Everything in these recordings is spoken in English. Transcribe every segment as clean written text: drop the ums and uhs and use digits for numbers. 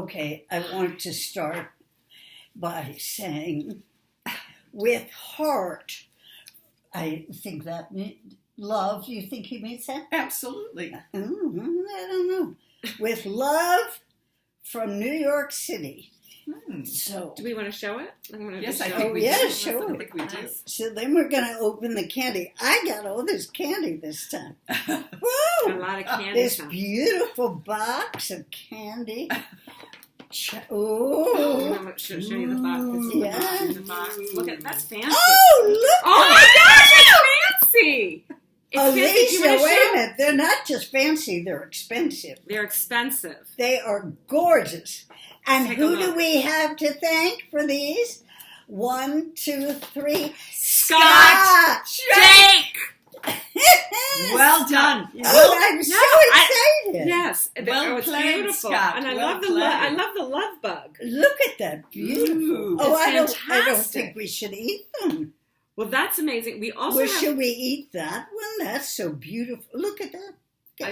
Okay, I want to start by saying, with heart, I think that love, you think he means that? Absolutely. I don't know. With love from New York City. So, do we want to show it? Yes, I show think it. we Yeah, do. show I it. think we do. so then we're going to open the candy. I got all this candy this time. A Woo! lot of candy. This stuff. beautiful box of candy. I'm Oh, going to show you the box. This is the Yeah. box. The box. Look at that's fancy. oh, look! Oh my gosh, it's fancy! It's Oh, fancy. Do you Lisa, want to wait a show? minute. They're not just fancy, they're expensive. They're expensive. They are gorgeous. And Take a who do look. we have to thank for these? 1, 2, 3. Scott Jake! Well done. Oh, I'm so excited. Yes, Well it's played, beautiful, Scott. and I Well love the played. I love the love bug. Look at that. Beautiful. Ooh, oh, it's I don't fantastic. think we should eat them. Well, that's amazing. We also Well, have. should we eat that one? That's so beautiful. Look at that.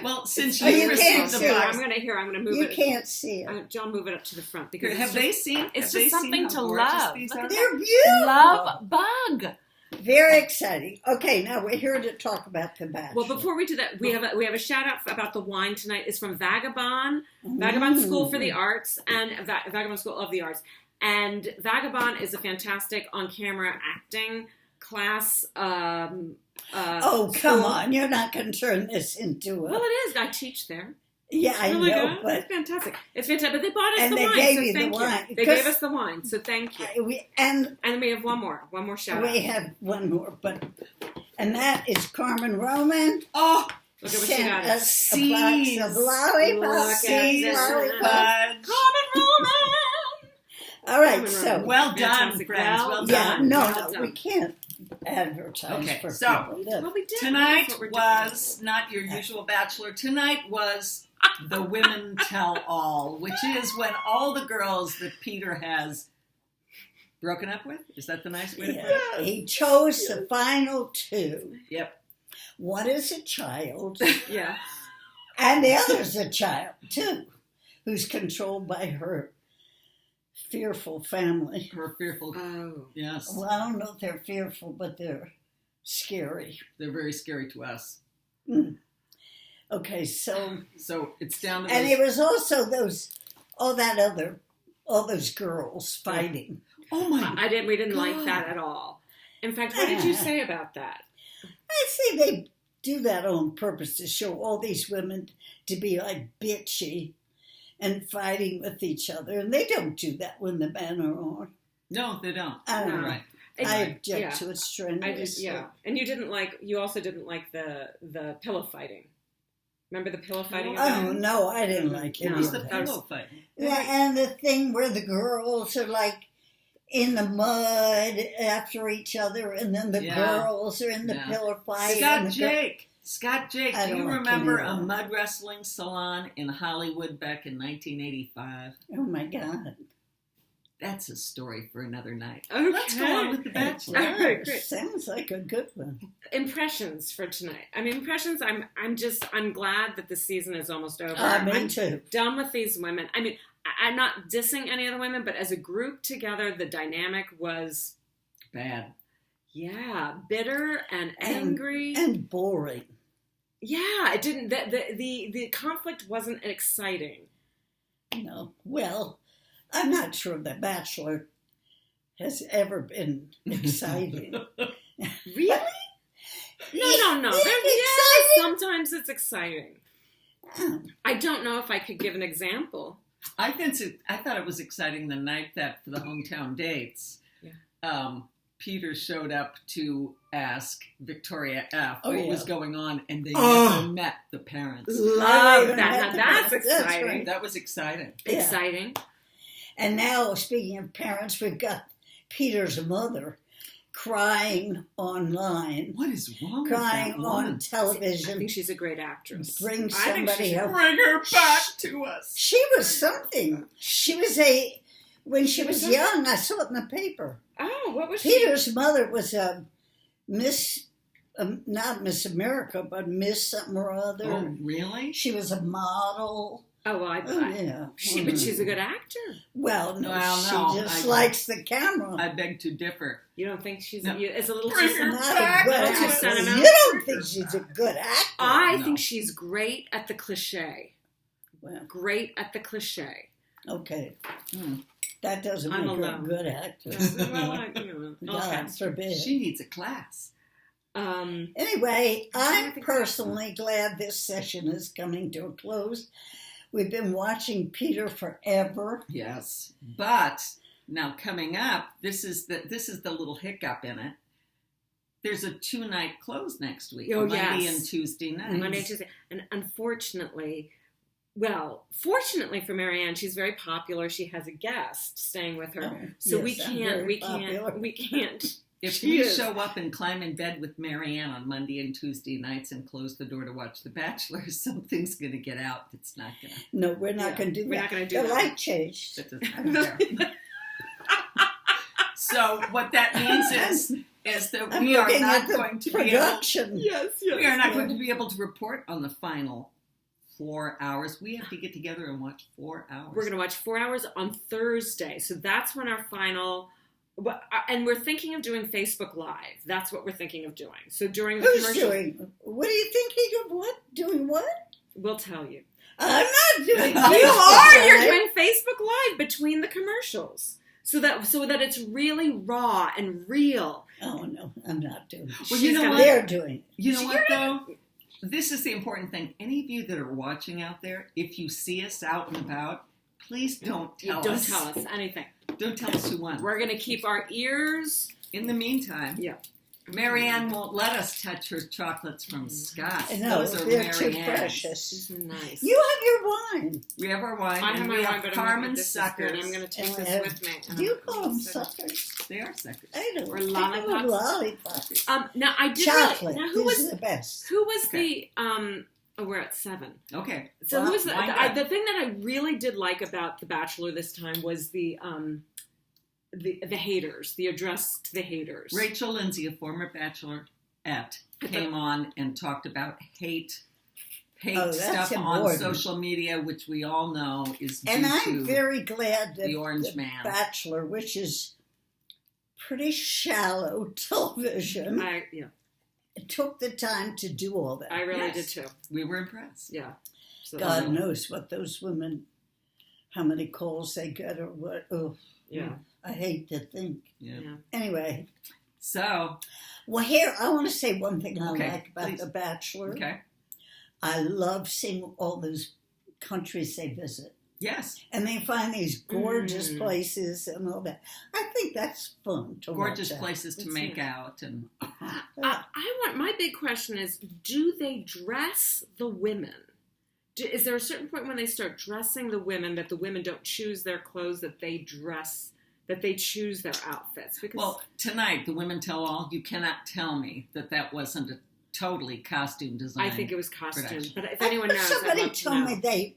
Well, since Oh, you you can't received see the it. box, I'm going to move You it. can't see it. John, move it up to the front because have it's they just, seen? it's have they just something seen how to gorgeous love. these Look are? at They're beautiful. Love bug. Very exciting. Okay, now we're here to talk about the Bachelor. Well, before we do that, we have a shout out about the wine tonight. It's from Vagabond Mm. School for the Arts and Vagabond School of the Arts. And Vagabond is a fantastic on-camera acting class. Oh, come school. on. You're not going to turn this into a... Well, it is. I teach there. yeah, I Really know, good. but... It's fantastic. It's fantastic. But they bought us And the they wine, gave so you the thank wine, They because- gave us the wine, so thank you. And And we have one more shout out. we have one more, and that is Carmen Roman. Oh, Look at what she Sent got. us Seeds. a box of lollipops. Look at this. Lollipops. fudge. Common Roman! All right, Common so... Roman. Well done, Fantastic. friends. Well yeah, done. no, Well we done. can't advertise Okay, for so, people. That- Well, we did. Tonight That's what we're doing. was not your usual Bachelor. Tonight was the Women Tell All, which is when all the girls that Peter has broken up with. Is that the nice way to put it? Yeah, he chose the final two. Yep. One is a child, Yeah. and the other's a child, too, who's controlled by her fearful family. Her fearful. Oh. Yes. Well, I don't know if they're fearful, but they're scary. They're very scary to us. Okay, so... So it's down to And those- it was also all those girls fighting. Oh my! We didn't like God. that at all. In fact, what did you say about that? I see they do that on purpose to show all these women to be like bitchy and fighting with each other. And they don't do that when the men are on. No, they don't. I don't You're know. right. I Yeah. object to it strenuously. And you also didn't like the pillow fighting. Remember the pillow fighting? Oh, no, I didn't like it. It was the either. pillow fight. Yeah, and the thing where the girls are like in the mud after each other, and then the Yeah. girls are in the Yeah. pillar fight. Scott and the Jake, I do don't you like remember any of a them. mud wrestling salon in Hollywood back in 1985? Oh, my God. That's a story for another night. Okay. Let's go on with The Bachelor. All right, great. Sounds like a good one. Impressions for tonight. I mean, impressions. I'm glad that the season is almost over. Me I'm too. done with these women. I mean, I'm not dissing any of the women, but as a group together, the dynamic was, Bad. yeah, bitter and angry. And boring. Yeah, it didn't. The conflict wasn't exciting. No. Well, I'm not sure The Bachelor has ever been exciting. Really? No. Is it exciting? Sometimes it's exciting. Oh, I don't know if I could give an example. I thought it was exciting the night that for the hometown dates, Peter showed up to ask Victoria F. what was going on, and they never met the parents. Love Never that. met Now the that's parents. exciting. right. That was exciting. Yeah. Exciting. And now, speaking of parents, we've got Peter's mother crying online, What is wrong crying with that on woman? I television. think she's a great actress. Bring I think somebody she's- up. Bring her back to us. She was something. She was when she was young, I saw it in the paper. Oh, what was she? Peter's mother was a Miss, not Miss America, but Miss something or other. Oh, really? She was a model. Oh, well, yeah. But she's a good actor. Well, no, Well, she just likes the camera. I beg to differ. You don't think she's No. it's a little Bring too her Not back. a good Little too actor. sentimental. You don't think she's a good actor? I No. think she's great at the cliche. Well, Great at the cliche. okay. Hmm. That doesn't I'm make her a alone. good actor. God forbid. She needs a class. Anyway, I I'm think personally glad this session is coming to a close. We've been watching Peter forever. Yes, but now coming up, this is the little hiccup in it. There's a 2-night close next week, Oh, Monday yes. and Tuesday night. Monday and Tuesday. And unfortunately, well, fortunately for Marianne, she's very popular. She has a guest staying with her. Oh, So yes, I'm very popular. we can't. If She we is. show up and climb in bed with Marianne on Monday and Tuesday nights and close the door to watch The Bachelor, something's going to get out that's not going to. No, we're not going to do We're that. not going to do The that. light changed. That doesn't matter. So what that means is that I'm we are looking not at the going to be able. production. Yes. We are not going to be able to report on the final 4 hours. We have to get together and watch 4 hours. We're going to watch 4 hours on Thursday. So that's when our final. And we're thinking of doing Facebook Live. That's what we're thinking of doing. So during the Who's commercial, doing? What are you thinking of? What? Doing what? we'll tell you. I'm not doing. You Facebook are. You're Live. doing Facebook Live between the commercials, so that it's really raw and real. Oh no, I'm not doing. Well, you know what? They're doing. You know what, though? This is the important thing. Any of you that are watching out there, if you see us out and about, please don't tell us. Don't tell us anything. Don't tell us who won. We're going to keep our ears. In the meantime, Yeah. Marianne won't let us touch her chocolates from Scott. No, Those are they're too Marianne's. precious. These are nice. You have your wine. We have our wine, I and have my we wine, have but Carmen this suckers. is good. I'm going to take And we this have- with me. Do you call them suckers? They are suckers. I don't. Or I know lollipops? lollipops. Now I did Chocolate. Really, now who These was are the best. Okay. Oh, we're at 7. Okay. So Wow, who was the wind up. thing that I really did like about The Bachelor this time was the haters, the address to the haters. Rachel Lindsay, a former bachelorette, came on and talked about hate Oh, that's stuff on important. social media, which we all know is due And I'm to very glad that the Orange Man. Bachelor, which is pretty shallow television, Yeah, took the time to do all that. I really Yes. did too. We were impressed. Yeah. So, God knows what those women, how many calls they get or what. Oh, Yeah. I hate to think. Yeah. Yeah. Anyway, So, well, here, I want to say one thing I Okay, like about please. The Bachelor. okay. I love seeing all those countries they visit. Yes. And they find these gorgeous Mm. places and all that. I think that's fun to Gorgeous watch. places to That's make it. out. And I want, my big question is, do they dress the women? Is there a certain point when they start dressing the women that the women don't choose their clothes, that they dress, that they choose their outfits? Because well, tonight, the Women Tell All, you cannot tell me that wasn't a totally costume design. I think it was costume. production. But if anyone knows, Somebody I'd love to told know. me they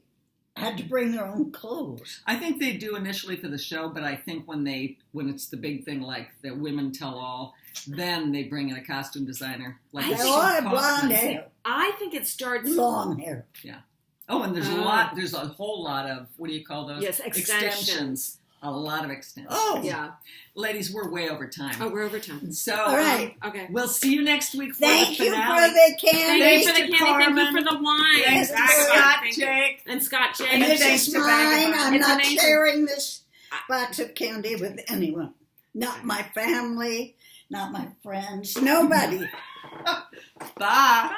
had to bring their own clothes. I think they do initially for the show, but I think when it's the big thing like the Women Tell All, then they bring in a costume designer. Like I They a think- all Sue had blonde Kaufman. hair, I think it starts. long hair. Oh, and there's Oh. there's a whole lot of, what do you call those? Yes, extensions. A lot of extensions. Oh, Yeah. Ladies, we're way over time. Oh, we're over time. So, all right. Okay. we'll see you next week for Thank the you for finale. the candy. Thank you for the to candy. Thank you Carmen. for the wine. Thanks to Yes, Scott, Thank you. Jake. And Scott J. And And this thanks is to mine. Vagabond. I'm It's not amazing. sharing this box of candy with anyone. Not my family, not my friends, nobody. Bye.